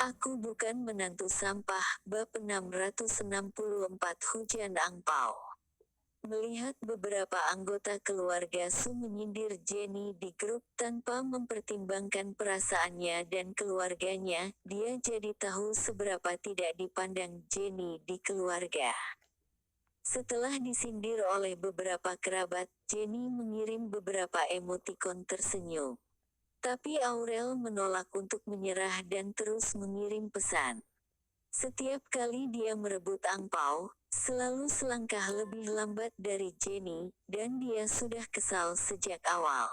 Aku bukan menantu sampah. Bab 664 Hujan Angpau. Melihat beberapa anggota keluarga Su menyindir Jenny di grup tanpa mempertimbangkan perasaannya dan keluarganya, dia jadi tahu seberapa tidak dipandang Jenny di keluarga. Setelah disindir oleh beberapa kerabat, Jenny mengirim beberapa emotikon tersenyum. Tapi Aurel menolak untuk menyerah dan terus mengirim pesan. Setiap kali dia merebut angpau, selalu selangkah lebih lambat dari Jenny, dan dia sudah kesal sejak awal.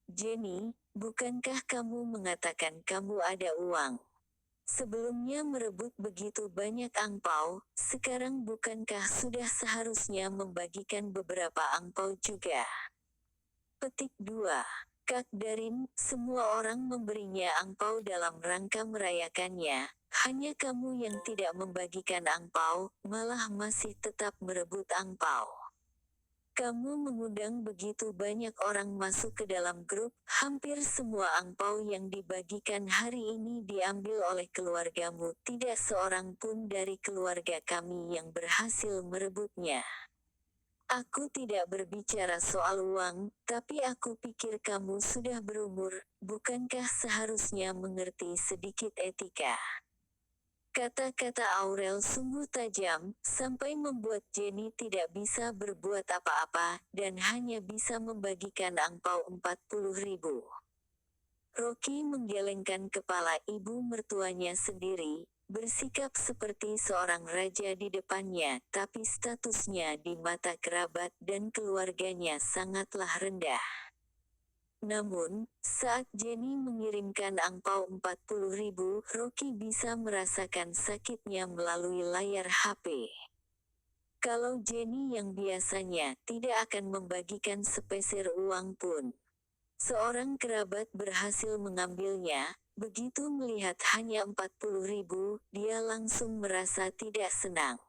Jenny, bukankah kamu mengatakan kamu ada uang? Sebelumnya merebut begitu banyak angpau, sekarang bukankah sudah seharusnya membagikan beberapa angpau juga? Petik 2. Kak Darin, semua orang memberinya angpau dalam rangka merayakannya, hanya kamu yang tidak membagikan angpau, malah masih tetap merebut angpau. Kamu mengundang begitu banyak orang masuk ke dalam grup, hampir semua angpau yang dibagikan hari ini diambil oleh keluargamu. Tidak seorang pun dari keluarga kami yang berhasil merebutnya. Aku tidak berbicara soal uang, tapi aku pikir kamu sudah berumur, bukankah seharusnya mengerti sedikit etika? Kata-kata Aurel sungguh tajam, sampai membuat Jenny tidak bisa berbuat apa-apa, dan hanya bisa membagikan angpau 40.000. Rocky menggelengkan kepala ibu mertuanya sendiri, bersikap seperti seorang raja di depannya, tapi statusnya di mata kerabat dan keluarganya sangatlah rendah. Namun, saat Jenny mengirimkan angpau 40.000, Rocky bisa merasakan sakitnya melalui layar HP. Kalau Jenny yang biasanya tidak akan membagikan sepeser uang pun, seorang kerabat berhasil mengambilnya. Begitu melihat hanya 40.000, dia langsung merasa tidak senang.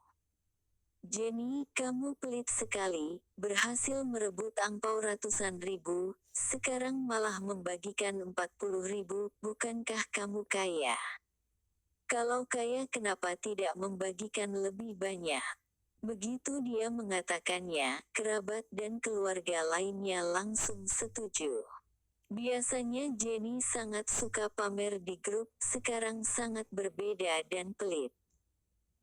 Jenny, kamu pelit sekali, berhasil merebut angpau ratusan ribu, sekarang malah membagikan 40.000, bukankah kamu kaya? Kalau kaya kenapa tidak membagikan lebih banyak? Begitu dia mengatakannya, kerabat dan keluarga lainnya langsung setuju. Biasanya Jenny sangat suka pamer di grup, sekarang sangat berbeda dan pelit.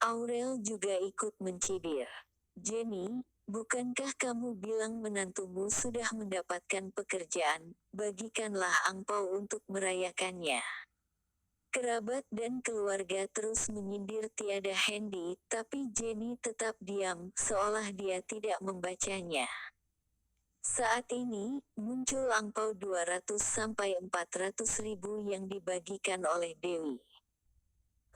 Aurel juga ikut mencibir. Jenny, bukankah kamu bilang menantumu sudah mendapatkan pekerjaan, bagikanlah angpau untuk merayakannya. Kerabat dan keluarga terus menyindir tiada hendi, tapi Jenny tetap diam, seolah dia tidak membacanya. Saat ini, muncul angpau 200-400 ribu yang dibagikan oleh Dewi.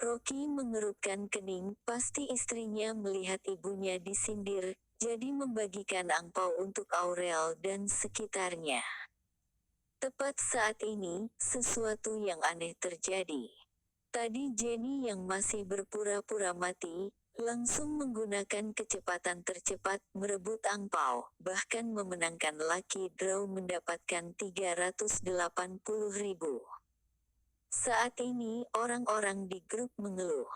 Rocky mengerutkan kening, pasti istrinya melihat ibunya disindir, jadi membagikan angpau untuk Aurel dan sekitarnya. Tepat saat ini, sesuatu yang aneh terjadi. Tadi Jenny yang masih berpura-pura mati, langsung menggunakan kecepatan tercepat merebut angpau, bahkan memenangkan lucky draw mendapatkan 380.000. Saat ini orang-orang di grup mengeluh.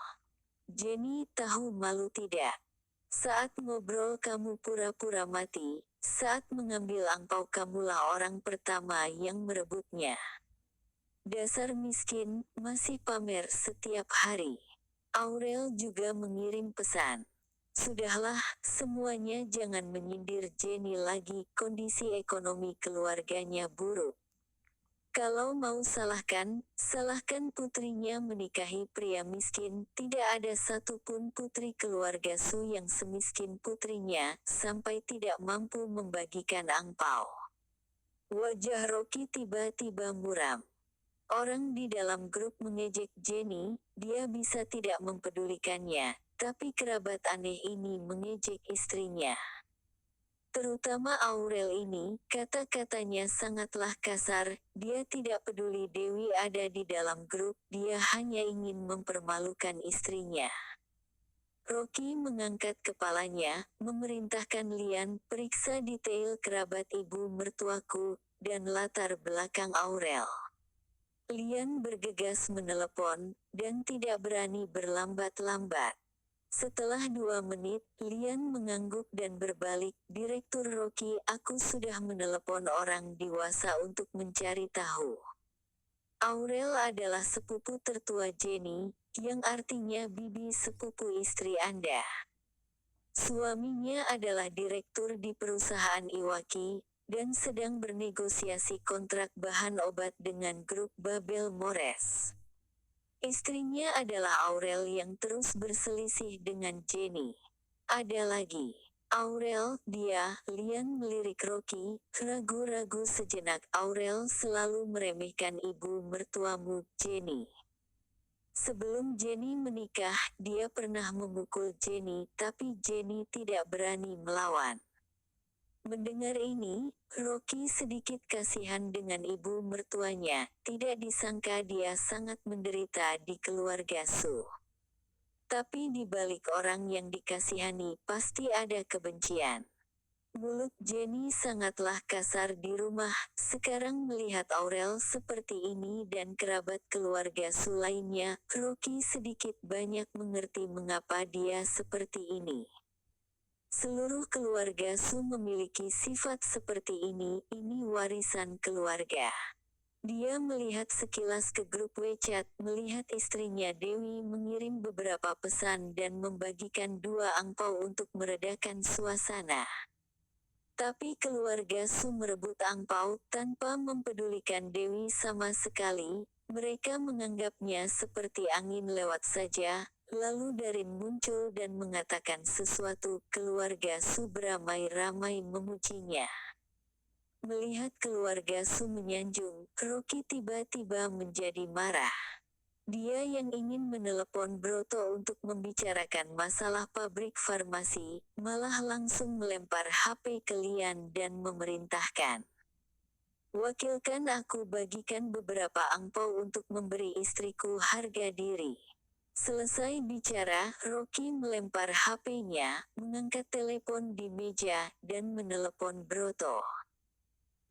Jenny tahu malu tidak? Saat ngobrol kamu pura-pura mati, saat mengambil angpau kamulah orang pertama yang merebutnya. Dasar miskin, masih pamer setiap hari. Aurel juga mengirim pesan. Sudahlah, semuanya jangan menyindir Jenny lagi, kondisi ekonomi keluarganya buruk. Kalau mau salahkan, salahkan putrinya menikahi pria miskin. Tidak ada satupun putri keluarga Su yang semiskin putrinya, sampai tidak mampu membagikan angpau. Wajah Rocky tiba-tiba muram. Orang di dalam grup mengejek Jenny, dia bisa tidak mempedulikannya, tapi kerabat aneh ini mengejek istrinya. Terutama Aurel ini, kata-katanya sangatlah kasar, dia tidak peduli Dewi ada di dalam grup, dia hanya ingin mempermalukan istrinya. Rocky mengangkat kepalanya, memerintahkan Lian, periksa detail kerabat ibu mertuaku, dan latar belakang Aurel. Lian bergegas menelepon, dan tidak berani berlambat-lambat. Setelah 2 menit, Lian mengangguk dan berbalik, "Direktur Rocky, aku sudah menelepon orang dewasa untuk mencari tahu. Aurel adalah sepupu tertua Jenny, yang artinya bibi sepupu istri Anda. Suaminya adalah direktur di perusahaan Iwaki, dan sedang bernegosiasi kontrak bahan obat dengan grup Babel Mores. Istrinya adalah Aurel yang terus berselisih dengan Jenny. Ada lagi. Aurel, dia." Lian melirik Rocky, ragu-ragu sejenak. "Aurel selalu meremehkan ibu mertuamu, Jenny. Sebelum Jenny menikah, dia pernah memukul Jenny, tapi Jenny tidak berani melawan." Mendengar ini, Rocky sedikit kasihan dengan ibu mertuanya. Tidak disangka dia sangat menderita di keluarga Su. Tapi di balik orang yang dikasihani, pasti ada kebencian. Mulut Jenny sangatlah kasar di rumah. Sekarang melihat Aurel seperti ini dan kerabat keluarga Su lainnya, Rocky sedikit banyak mengerti mengapa dia seperti ini. Seluruh keluarga Su memiliki sifat seperti ini warisan keluarga. Dia melihat sekilas ke grup WeChat, melihat istrinya Dewi mengirim beberapa pesan dan membagikan 2 angpau untuk meredakan suasana. Tapi keluarga Su merebut angpau tanpa mempedulikan Dewi sama sekali. Mereka menganggapnya seperti angin lewat saja. Lalu Darin muncul dan mengatakan sesuatu. Keluarga Su beramai-ramai memujinya. Melihat keluarga Su menyanjung, Rocky tiba-tiba menjadi marah. Dia yang ingin menelepon Broto untuk membicarakan masalah pabrik farmasi, malah langsung melempar HP ke Lian dan memerintahkan, "Wakilkan aku bagikan beberapa angpau untuk memberi istriku harga diri." Selesai bicara, Rocky melempar HP-nya, mengangkat telepon di meja, dan menelepon Broto.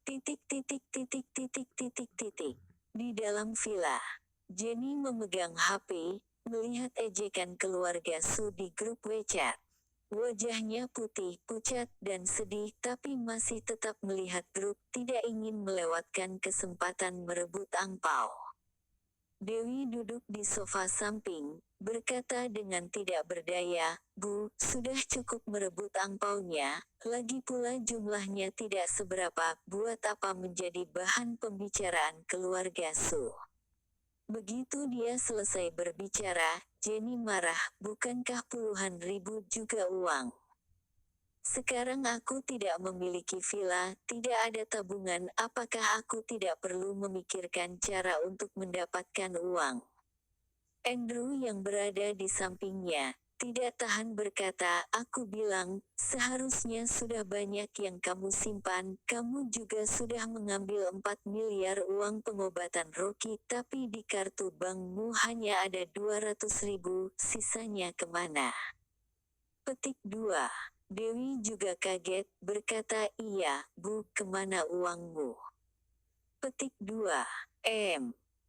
Titik titik titik titik titik titik. Di dalam villa, Jenny memegang HP, melihat ejekan keluarga Su di grup WeChat. Wajahnya putih, pucat, dan sedih, tapi masih tetap melihat grup, tidak ingin melewatkan kesempatan merebut angpau. Dewi duduk di sofa samping, berkata dengan tidak berdaya, "Bu, sudah cukup merebut angpaunya, lagi pula jumlahnya tidak seberapa, buat apa menjadi bahan pembicaraan keluarga Su?" Begitu dia selesai berbicara, Jenny marah, "Bukankah puluhan ribu juga uang? Sekarang aku tidak memiliki villa, tidak ada tabungan, apakah aku tidak perlu memikirkan cara untuk mendapatkan uang?" Andrew yang berada di sampingnya, tidak tahan berkata, "Aku bilang, seharusnya sudah banyak yang kamu simpan, kamu juga sudah mengambil 4 miliar uang pengobatan Rocky, tapi di kartu bankmu hanya ada 200 ribu, sisanya kemana?" Petik 2. Dewi juga kaget, berkata, "Iya, Bu, kemana uangmu?" Petik 2.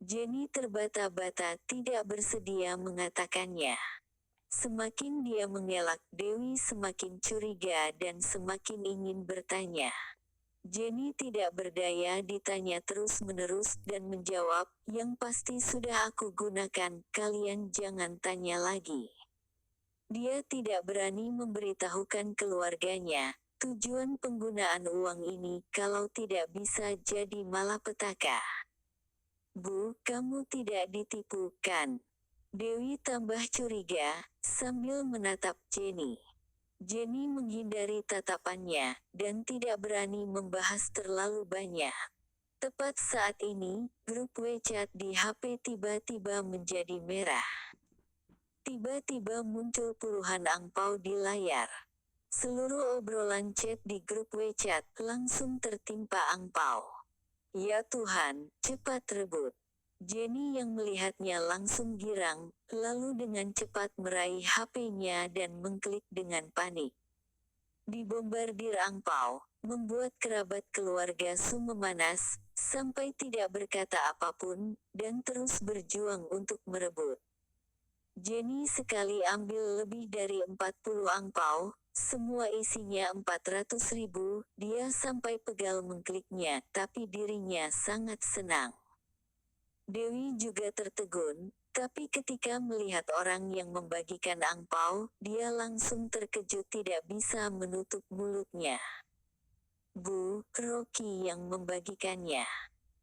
Jenny terbata-bata, tidak bersedia mengatakannya. Semakin dia mengelak, Dewi semakin curiga dan semakin ingin bertanya. Jenny tidak berdaya ditanya terus-menerus dan menjawab, "Yang pasti sudah aku gunakan, kalian jangan tanya lagi." Dia tidak berani memberitahukan keluarganya tujuan penggunaan uang ini, kalau tidak bisa jadi malapetaka. "Bu, kamu tidak ditipu, kan?" Dewi tambah curiga, sambil menatap Jenny. Jenny menghindari tatapannya, dan tidak berani membahas terlalu banyak. Tepat saat ini, grup WeChat di HP tiba-tiba menjadi merah. Tiba-tiba muncul puluhan angpau di layar. Seluruh obrolan chat di grup WeChat langsung tertimpa angpau. "Ya Tuhan, cepat rebut." Jenny yang melihatnya langsung girang, lalu dengan cepat meraih HP-nya dan mengklik dengan panik. Dibombardir angpau, membuat kerabat keluarga Su memanas, sampai tidak berkata apapun, dan terus berjuang untuk merebut. Jenny sekali ambil lebih dari 40 angpau, semua isinya 400.000, dia sampai pegal mengkliknya, tapi dirinya sangat senang. Dewi juga tertegun, tapi ketika melihat orang yang membagikan angpau, dia langsung terkejut tidak bisa menutup mulutnya. Bu, Rocky yang membagikannya.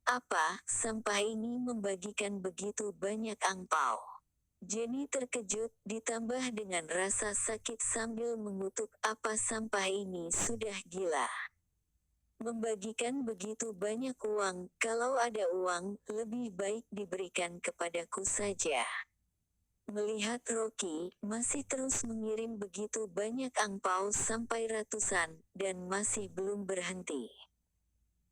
Apa, sampah ini membagikan begitu banyak angpau? Jenny terkejut, ditambah dengan rasa sakit sambil mengutuk apa sampah ini sudah gila. Membagikan begitu banyak uang, kalau ada uang, lebih baik diberikan kepadaku saja. Melihat Rocky, masih terus mengirim begitu banyak angpau sampai ratusan, dan masih belum berhenti.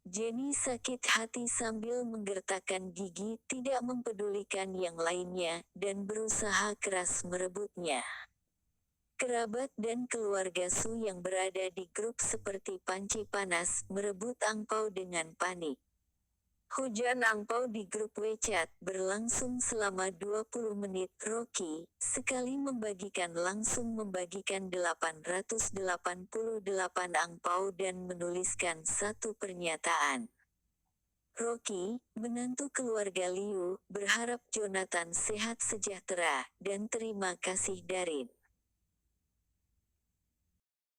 Jenny sakit hati sambil menggertakkan gigi, tidak mempedulikan yang lainnya, dan berusaha keras merebutnya. Kerabat dan keluarga Su yang berada di grup seperti panci panas, merebut angpau dengan panik. Hujan angpau di grup WeChat berlangsung selama 20 menit. Rocky, sekali membagikan langsung membagikan 888 angpau dan menuliskan satu pernyataan. Rocky, menantu keluarga Liu, berharap Jonathan sehat sejahtera, dan terima kasih Darin.